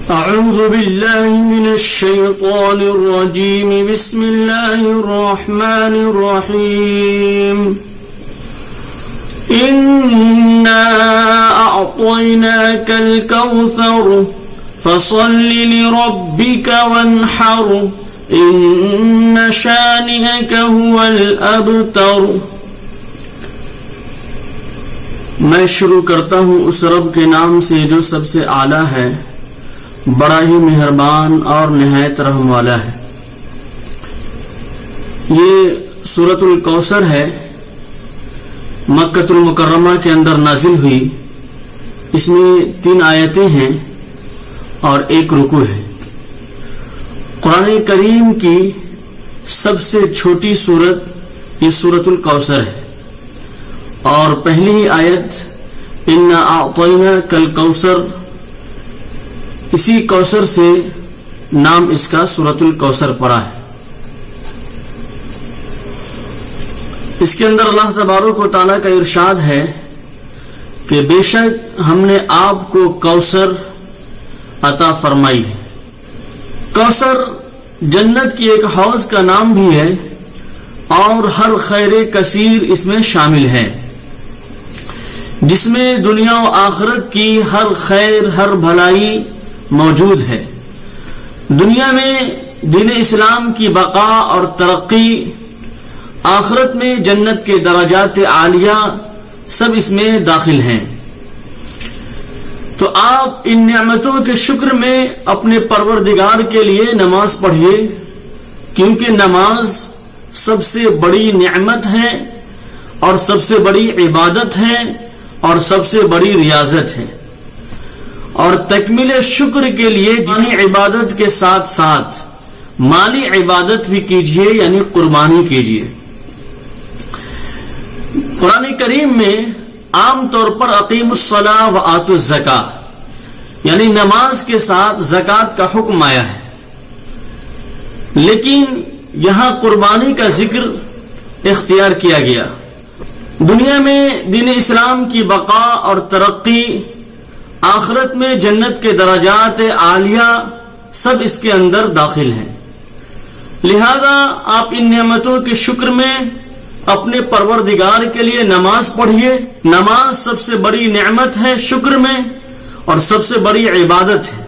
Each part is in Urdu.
أعوذ بالله من الشيطان الرجيم بسم الله الرحمن الرحيم إنا أعطيناك الكوثر فصل لربك وانحر إن شانئك هو الأبتر۔ میں شروع کرتا ہوں اس رب کے نام سے جو سب سے اعلیٰ ہے، بڑا ہی مہربان اور نہایت رحم والا ہے۔ یہ سورۃ الکوثر ہے، مکۃ المکرمہ کے اندر نازل ہوئی۔ اس میں 3 آیتیں ہیں اور 1 رکوع ہے۔ قرآن کریم کی سب سے چھوٹی سورت یہ سورۃ الکوثر ہے، اور پہلی ہی آیت انا اعطیناک الکوثر، اسی کوثر سے نام اس کا سورۃ الکوثر پڑا ہے۔ اس کے اندر اللہ تبارک و تعالیٰ کا ارشاد ہے کہ بے شک ہم نے آپ کو کوثر عطا فرمائی ہے۔ کوثر جنت کی ایک حوض کا نام بھی ہے، اور ہر خیر کثیر اس میں شامل ہے، جس میں دنیا و آخرت کی ہر خیر، ہر بھلائی موجود ہے۔ دنیا میں دین اسلام کی بقا اور ترقی، آخرت میں جنت کے درجات عالیہ سب اس میں داخل ہیں۔ تو آپ ان نعمتوں کے شکر میں اپنے پروردگار کے لیے نماز پڑھیے، کیونکہ نماز سب سے بڑی نعمت ہے اور سب سے بڑی عبادت ہے اور سب سے بڑی ریاضت ہے۔ اور تکمیل شکر کے لیے جتنی عبادت کے ساتھ ساتھ مالی عبادت بھی کیجیے، یعنی قربانی کیجیے۔ قرآن کریم میں عام طور پر اقیموا الصلاۃ وآتوا الزکاۃ، یعنی نماز کے ساتھ زکوٰۃ کا حکم آیا ہے، لیکن یہاں قربانی کا ذکر اختیار کیا گیا۔ دنیا میں دین اسلام کی بقا اور ترقی، آخرت میں جنت کے درجات عالیہ سب اس کے اندر داخل ہیں، لہذا آپ ان نعمتوں کے شکر میں اپنے پروردگار کے لیے نماز پڑھیے۔ نماز سب سے بڑی نعمت ہے شکر میں، اور سب سے بڑی عبادت ہے۔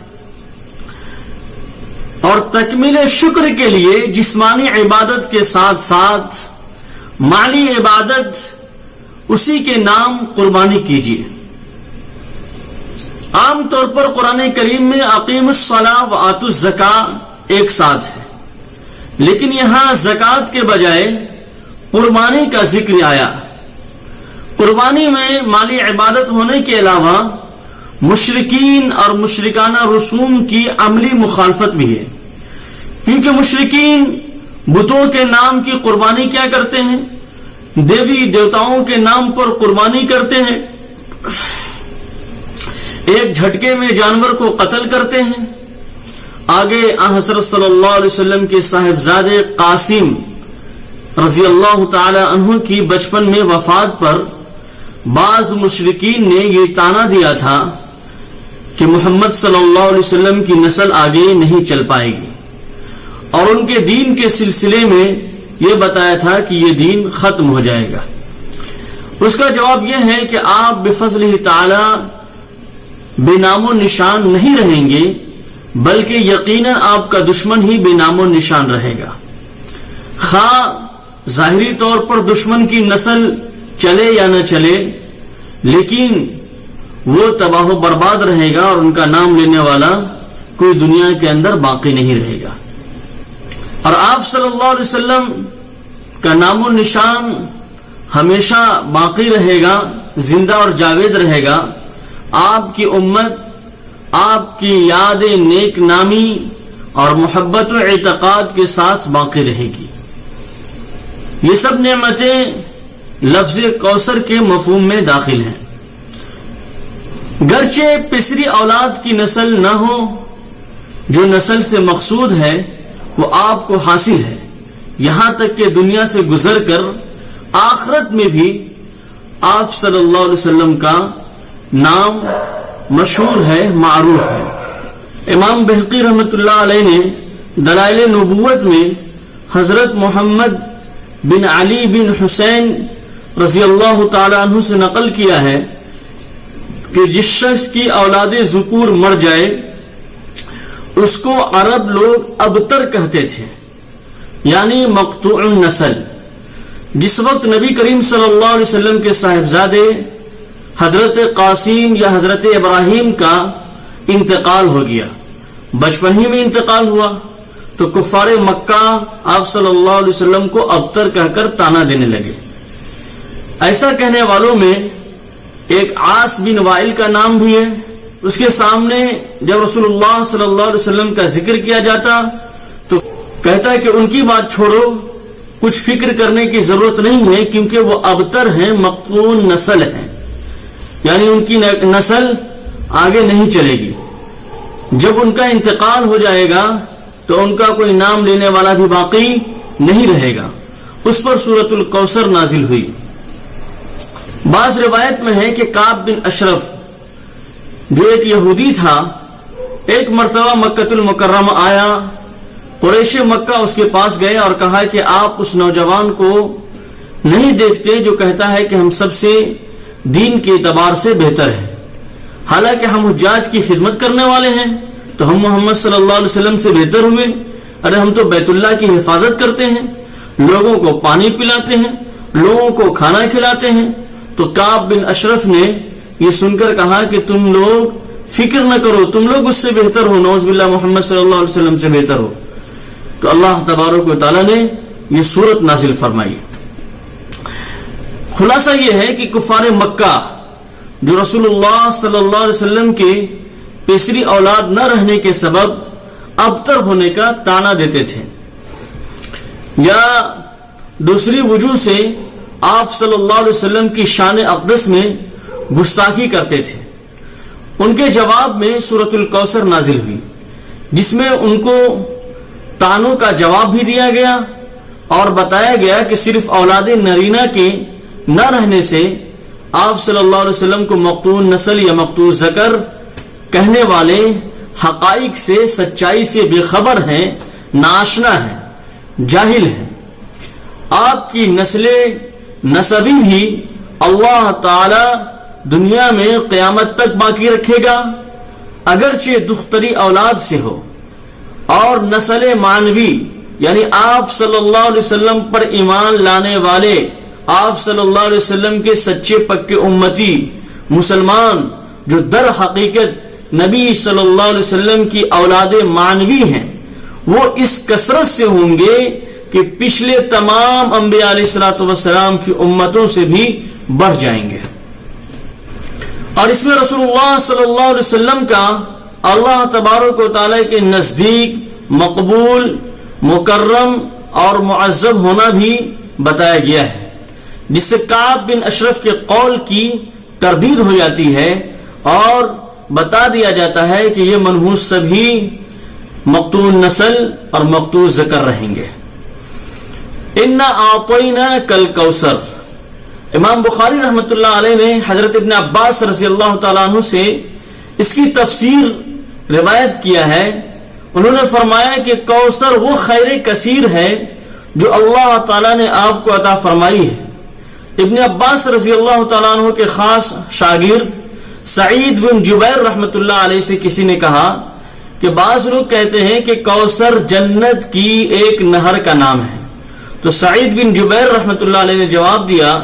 اور تکمیل شکر کے لیے جسمانی عبادت کے ساتھ ساتھ مالی عبادت، اسی کے نام قربانی کیجیے۔ عام طور پر قرآن کریم میں اقیموا الصلاۃ وآتوا الزکاۃ ایک ساتھ ہے، لیکن یہاں زکوٰۃ کے بجائے قربانی کا ذکر آیا۔ قربانی میں مالی عبادت ہونے کے علاوہ مشرکین اور مشرکانہ رسوم کی عملی مخالفت بھی ہے، کیونکہ مشرکین بتوں کے نام کی قربانی کیا کرتے ہیں؟ دیوی دیوتاؤں کے نام پر قربانی کرتے ہیں، ایک جھٹکے میں جانور کو قتل کرتے ہیں۔ آگے حضرت صلی اللہ علیہ وسلم کے صاحبزادے قاسم رضی اللہ تعالی عنہ کی بچپن میں وفات پر بعض مشرکین نے یہ طعنہ دیا تھا کہ محمد صلی اللہ علیہ وسلم کی نسل آگے نہیں چل پائے گی، اور ان کے دین کے سلسلے میں یہ بتایا تھا کہ یہ دین ختم ہو جائے گا۔ اس کا جواب یہ ہے کہ آپ بفضلہ تعالی بے نام و نشان نہیں رہیں گے، بلکہ یقیناً آپ کا دشمن ہی بے نام و نشان رہے گا۔ خواہ ظاہری طور پر دشمن کی نسل چلے یا نہ چلے، لیکن وہ تباہ و برباد رہے گا، اور ان کا نام لینے والا کوئی دنیا کے اندر باقی نہیں رہے گا۔ اور آپ صلی اللہ علیہ وسلم کا نام و نشان ہمیشہ باقی رہے گا، زندہ اور جاوید رہے گا۔ آپ کی امت آپ کی یاد نیک نامی اور محبت و اعتقاد کے ساتھ باقی رہے گی۔ یہ سب نعمتیں لفظ کوثر کے مفہوم میں داخل ہیں۔ گرچہ پسری اولاد کی نسل نہ ہو، جو نسل سے مقصود ہے وہ آپ کو حاصل ہے، یہاں تک کہ دنیا سے گزر کر آخرت میں بھی آپ صلی اللہ علیہ وسلم کا نام مشہور ہے، معروف ہے۔ امام بہقی رحمۃ اللہ علیہ نے دلائل نبوت میں حضرت محمد بن علی بن حسین رضی اللہ تعالی عنہ سے نقل کیا ہے کہ جس شخص کی اولاد ذکور مر جائے اس کو عرب لوگ ابتر کہتے تھے، یعنی مقطوع النسل۔ جس وقت نبی کریم صلی اللہ علیہ وسلم کے صاحبزادے حضرت قاسم یا حضرت ابراہیم کا انتقال ہو گیا، بچپن ہی میں انتقال ہوا، تو کفار مکہ آپ صلی اللہ علیہ وسلم کو ابتر کہہ کر تانا دینے لگے۔ ایسا کہنے والوں میں ایک عاص بن وائل کا نام بھی ہے۔ اس کے سامنے جب رسول اللہ صلی اللہ علیہ وسلم کا ذکر کیا جاتا تو کہتا ہے کہ ان کی بات چھوڑو، کچھ فکر کرنے کی ضرورت نہیں ہے، کیونکہ وہ ابتر ہیں، مقطوع نسل ہیں، یعنی ان کی نسل آگے نہیں چلے گی۔ جب ان کا انتقال ہو جائے گا تو ان کا کوئی نام لینے والا بھی باقی نہیں رہے گا۔ اس پر سورۃ الکوثر نازل ہوئی۔ بعض روایت میں ہے کہ کعب بن اشرف جو ایک یہودی تھا، ایک مرتبہ مکۃ المکرمہ آیا، قریش مکہ اس کے پاس گئے اور کہا کہ آپ اس نوجوان کو نہیں دیکھتے جو کہتا ہے کہ ہم سب سے دین کے اعتبار سے بہتر ہے، حالانکہ ہم حجاج کی خدمت کرنے والے ہیں، تو ہم محمد صلی اللہ علیہ وسلم سے بہتر ہوئے؟ ارے ہم تو بیت اللہ کی حفاظت کرتے ہیں، لوگوں کو پانی پلاتے ہیں، لوگوں کو کھانا کھلاتے ہیں۔ تو کعب بن اشرف نے یہ سن کر کہا کہ تم لوگ فکر نہ کرو، تم لوگ اس سے بہتر ہو، نعوذ باللہ محمد صلی اللہ علیہ وسلم سے بہتر ہو۔ تو اللہ تبارک و تعالیٰ نے یہ سورت نازل فرمائی۔ خلاصہ یہ ہے کہ کفار مکہ جو رسول اللہ صلی اللہ علیہ وسلم کے تیسری اولاد نہ رہنے کے سبب ابتر ہونے کا تانا دیتے تھے، یا دوسری وجوہ سے آپ صلی اللہ علیہ وسلم کی شان اقدس میں گستاخی کرتے تھے، ان کے جواب میں سورۃ الکوثر نازل ہوئی، جس میں ان کو تانوں کا جواب بھی دیا گیا اور بتایا گیا کہ صرف اولاد نرینہ کے نہ رہنے سے آپ صلی اللہ علیہ وسلم کو مقطوع نسل یا مقطوع ذکر کہنے والے حقائق سے، سچائی سے بے خبر ہیں، ناشنا ہیں، جاہل ہیں۔ آپ کی نسل نسبی بھی اللہ تعالی دنیا میں قیامت تک باقی رکھے گا، اگرچہ دختری اولاد سے ہو، اور نسل معنوی یعنی آپ صلی اللہ علیہ وسلم پر ایمان لانے والے، آپ صلی اللہ علیہ وسلم کے سچے پکے امتی مسلمان جو در حقیقت نبی صلی اللہ علیہ وسلم کی اولاد معنوی ہیں، وہ اس کثرت سے ہوں گے کہ پچھلے تمام انبیاء علیہ الصلوۃ والسلام کی امتوں سے بھی بڑھ جائیں گے۔ اور اس میں رسول اللہ صلی اللہ علیہ وسلم کا اللہ تبارک و تعالی کے نزدیک مقبول، مکرم اور معذب ہونا بھی بتایا گیا ہے، جس سے کعب بن اشرف کے قول کی تردید ہو جاتی ہے اور بتا دیا جاتا ہے کہ یہ منحوس سبھی مقطوع نسل اور مقطوع ذکر رہیں گے۔ انا اعطیناک الکوثر، امام بخاری رحمۃ اللہ علیہ نے حضرت ابن عباس رضی اللہ تعالیٰ عنہ سے اس کی تفسیر روایت کیا ہے۔ انہوں نے فرمایا کہ کوثر وہ خیر کثیر ہے جو اللہ تعالیٰ نے آپ کو عطا فرمائی ہے۔ ابن عباس رضی اللہ تعالیٰ عنہ کے خاص شاگرد سعید بن جبیر رحمۃ اللہ علیہ سے کسی نے کہا کہ بعض لوگ کہتے ہیں کہ کوثر جنت کی ایک نہر کا نام ہے، تو سعید بن جبیر رحمۃ اللہ علیہ نے جواب دیا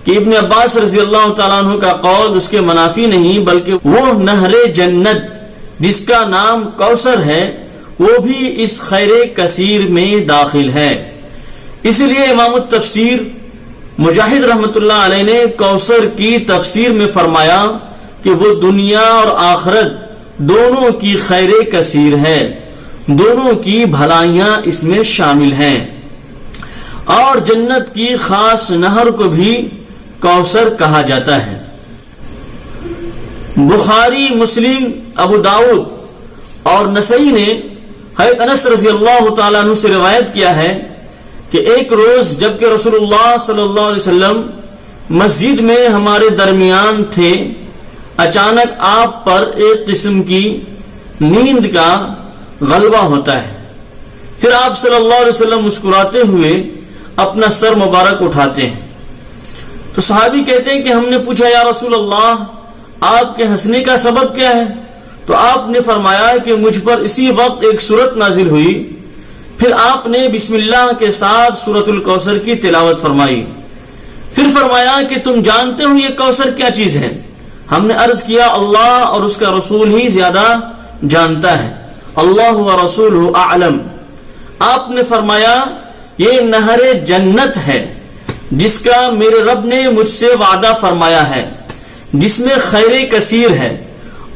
کہ ابن عباس رضی اللہ تعالیٰ عنہ کا قول اس کے منافی نہیں، بلکہ وہ نہر جنت جس کا نام کوثر ہے وہ بھی اس خیر کثیر میں داخل ہے۔ اس لیے امام التفسیر مجاہد رحمۃ اللہ علیہ نے کوثر کی تفسیر میں فرمایا کہ وہ دنیا اور آخرت دونوں کی خیر کثیر ہے، دونوں کی بھلائیاں اس میں شامل ہیں، اور جنت کی خاص نہر کو بھی کوثر کہا جاتا ہے۔ بخاری، مسلم، ابو داؤد اور نسائی نے حضرت انس رضی اللہ تعالیٰ عنہ سے روایت کیا ہے کہ ایک روز جبکہ رسول اللہ صلی اللہ علیہ وسلم مسجد میں ہمارے درمیان تھے، اچانک آپ پر ایک قسم کی نیند کا غلبہ ہوتا ہے۔ پھر آپ صلی اللہ علیہ وسلم مسکراتے ہوئے اپنا سر مبارک اٹھاتے ہیں۔ تو صحابی کہتے ہیں کہ ہم نے پوچھا یا رسول اللہ آپ کے ہنسنے کا سبب کیا ہے؟ تو آپ نے فرمایا کہ مجھ پر اسی وقت ایک سورت نازل ہوئی، پھر آپ نے بسم اللہ کے ساتھ سورۃ الکوثر کی تلاوت فرمائی، پھر فرمایا کہ تم جانتے ہو یہ کوثر کیا چیز ہے؟ ہم نے عرض کیا اللہ اور اس کا رسول ہی زیادہ جانتا ہے، اللہ و رسولہ اعلم۔ آپ نے فرمایا یہ نہر جنت ہے جس کا میرے رب نے مجھ سے وعدہ فرمایا ہے، جس میں خیر کثیر ہے،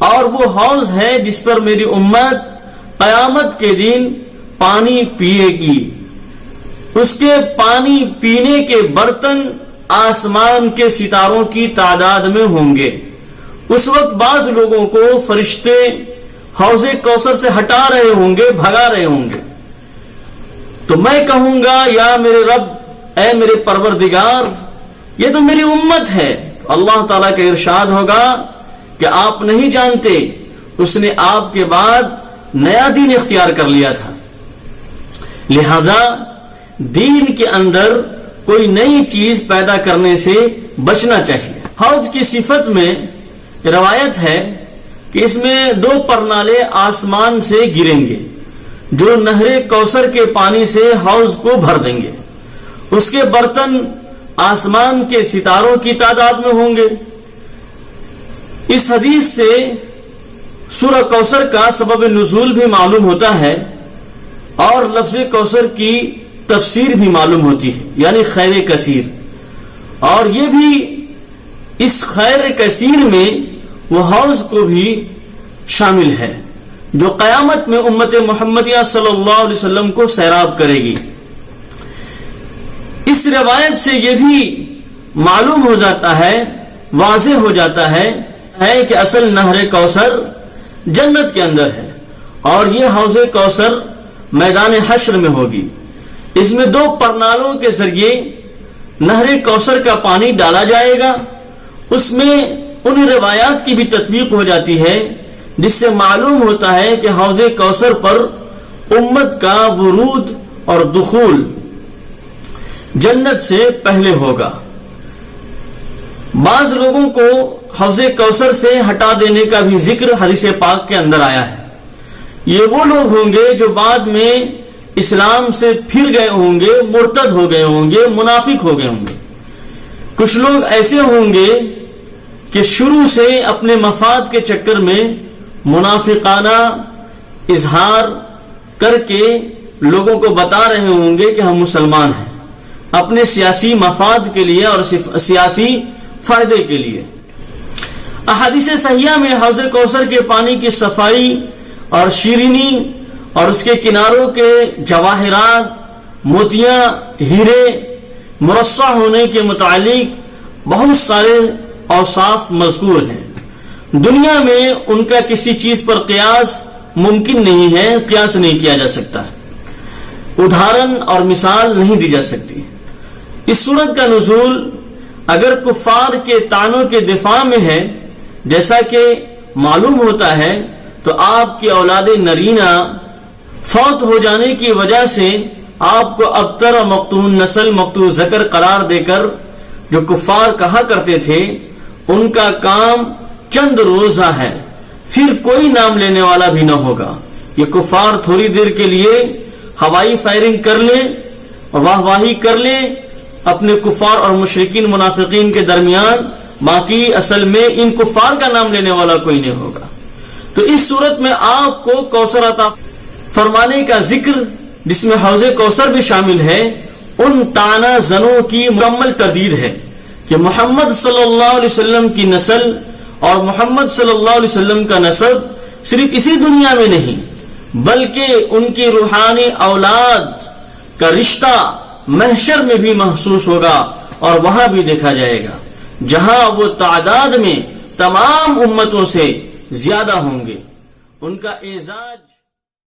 اور وہ حوض ہے جس پر میری امت قیامت کے دن پانی پیے گی۔ اس کے پانی پینے کے برتن آسمان کے ستاروں کی تعداد میں ہوں گے۔ اس وقت بعض لوگوں کو فرشتے حوض کوثر سے ہٹا رہے ہوں گے، بھگا رہے ہوں گے، تو میں کہوں گا یا میرے رب، اے میرے پروردگار، یہ تو میری امت ہے۔ اللہ تعالیٰ کا ارشاد ہوگا کہ آپ نہیں جانتے اس نے آپ کے بعد نیا دین اختیار کر لیا تھا، لہذا دین کے اندر کوئی نئی چیز پیدا کرنے سے بچنا چاہیے۔ حوض کی صفت میں روایت ہے کہ اس میں 2 پرنالے آسمان سے گریں گے جو نہر کوثر کے پانی سے حوض کو بھر دیں گے، اس کے برتن آسمان کے ستاروں کی تعداد میں ہوں گے۔ اس حدیث سے سورہ کوثر کا سبب نزول بھی معلوم ہوتا ہے اور لفظ کوثر کی تفسیر بھی معلوم ہوتی ہے، یعنی خیر کثیر، اور یہ بھی اس خیر کثیر میں وہ حوض کو بھی شامل ہے جو قیامت میں امت محمدیہ صلی اللہ علیہ وسلم کو سیراب کرے گی۔ اس روایت سے یہ بھی معلوم ہو جاتا ہے، واضح ہو جاتا ہے کہ اصل نہر کوثر جنت کے اندر ہے اور یہ حوض کوثر میدان حشر میں ہوگی۔ اس میں 2 پرنالوں کے ذریعے نہر کوثر کا پانی ڈالا جائے گا۔ اس میں ان روایات کی بھی تطبیق ہو جاتی ہے جس سے معلوم ہوتا ہے کہ حوض کوثر پر امت کا ورود اور دخول جنت سے پہلے ہوگا۔ بعض لوگوں کو حوض کوثر سے ہٹا دینے کا بھی ذکر حدیث پاک کے اندر آیا ہے۔ یہ وہ لوگ ہوں گے جو بعد میں اسلام سے پھر گئے ہوں گے، مرتد ہو گئے ہوں گے، منافق ہو گئے ہوں گے۔ کچھ لوگ ایسے ہوں گے کہ شروع سے اپنے مفاد کے چکر میں منافقانہ اظہار کر کے لوگوں کو بتا رہے ہوں گے کہ ہم مسلمان ہیں، اپنے سیاسی مفاد کے لیے اور سیاسی فائدے کے لیے۔ احادیث صحیحہ میں حوض کوثر کے پانی کی صفائی اور شیرینی اور اس کے کناروں کے جواہرات، موتیاں، ہیرے مرصع ہونے کے متعلق بہت سارے اوصاف مذکور ہیں۔ دنیا میں ان کا کسی چیز پر قیاس ممکن نہیں ہے، قیاس نہیں کیا جا سکتا، ادھارن اور مثال نہیں دی جا سکتی۔ اس سورت کا نزول اگر کفار کے طعنوں کے دفاع میں ہے جیسا کہ معلوم ہوتا ہے، تو آپ کی اولاد نرینہ فوت ہو جانے کی وجہ سے آپ کو ابتر اور مقتول نسل، مقتول ذکر قرار دے کر جو کفار کہا کرتے تھے ان کا کام چند روزہ ہے، پھر کوئی نام لینے والا بھی نہ ہوگا۔ یہ کفار تھوڑی دیر کے لیے ہوائی فائرنگ کر لیں، واہ واہی کر لیں اپنے کفار اور مشرکین منافقین کے درمیان، باقی اصل میں ان کفار کا نام لینے والا کوئی نہیں ہوگا۔ تو اس صورت میں آپ کو کوثر عطا فرمانے کا ذکر جس میں حوض کوثر بھی شامل ہے، ان طعنہ زنوں کی مکمل تردید ہے کہ محمد صلی اللہ علیہ وسلم کی نسل اور محمد صلی اللہ علیہ وسلم کا نسب صرف اسی دنیا میں نہیں بلکہ ان کی روحانی اولاد کا رشتہ محشر میں بھی محسوس ہوگا اور وہاں بھی دیکھا جائے گا، جہاں وہ تعداد میں تمام امتوں سے زیادہ ہوں گے۔ ان کا اعزاز